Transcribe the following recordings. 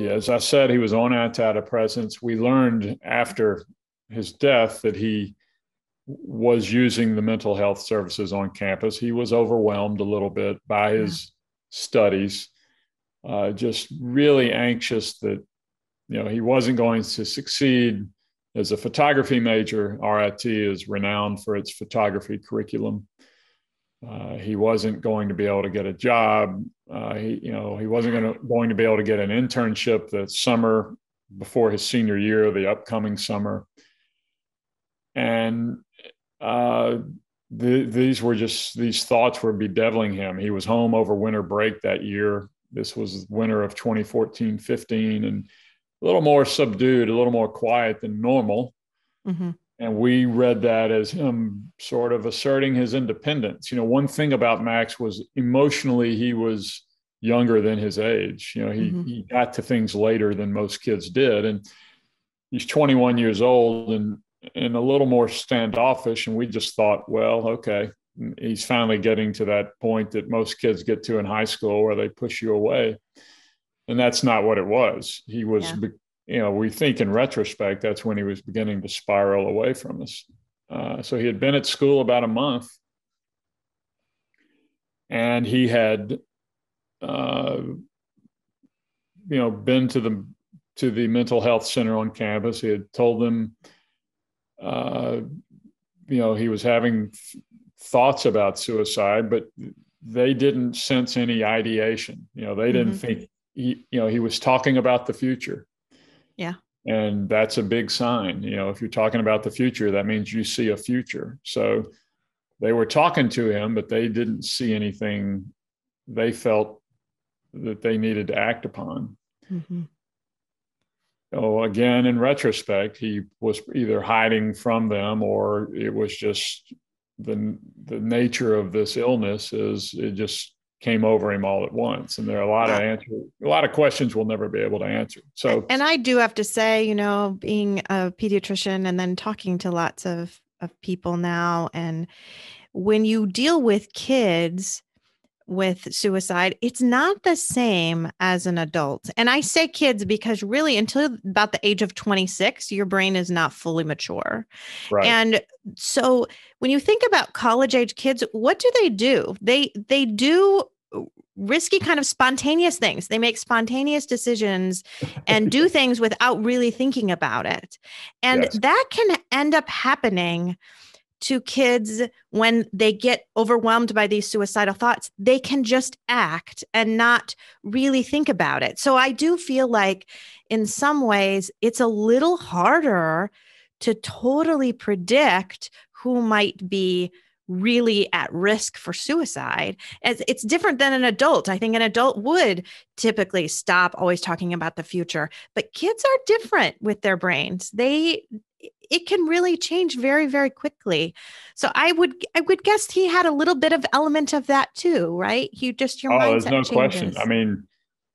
as I said, he was on antidepressants. We learned after his death that he was using the mental health services on campus. He was overwhelmed a little bit by his studies, just really anxious that, he wasn't going to succeed as a photography major. RIT is renowned for its photography curriculum. He wasn't going to be able to get a job. He wasn't going to be able to get an internship the summer before his senior year, the upcoming summer. And these thoughts were bedeviling him. He was home over winter break that year. This was winter of 2014-15, and a little more subdued, a little more quiet than normal. Mm-hmm. And we read that as him sort of asserting his independence. One thing about Max was emotionally, he was younger than his age. He got to things later than most kids did. And he's 21 years old and a little more standoffish. And we just thought, well, okay, he's finally getting to that point that most kids get to in high school where they push you away. And that's not what it was. He was, we think in retrospect, that's when he was beginning to spiral away from us. So he had been at school about a month, and he had, been to the mental health center on campus. He had told them, he was having thoughts about suicide, but they didn't sense any ideation. They didn't think he was talking about the future. Yeah. And that's a big sign. If you're talking about the future, that means you see a future. So they were talking to him, but they didn't see anything they felt that they needed to act upon. Mm-hmm. So again, in retrospect, he was either hiding from them, or it was just the nature of this illness is it just came over him all at once. And there are a lot of questions we'll never be able to answer. So, and I do have to say, being a pediatrician and then talking to lots of people now, and when you deal with kids with suicide, it's not the same as an adult. And I say kids because really until about the age of 26, your brain is not fully mature. Right. And so when you think about college age kids, what do? They do risky kind of spontaneous things. They make spontaneous decisions and do things without really thinking about it. And that can end up happening to kids when they get overwhelmed by these suicidal thoughts. They can just act and not really think about it. So I do feel like in some ways it's a little harder to totally predict who might be really at risk for suicide. As it's different than an adult. I think an adult would typically stop always talking about the future, but kids are different with their brains. It can really change very, very quickly. So I would guess he had a little bit of element of that too, right? Your mindset there's no changes. question. I mean,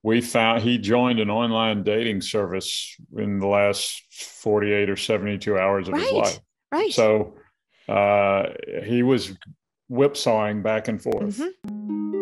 we found he joined an online dating service in the last 48 or 72 hours of his life. Right. So he was whipsawing back and forth. Mm-hmm.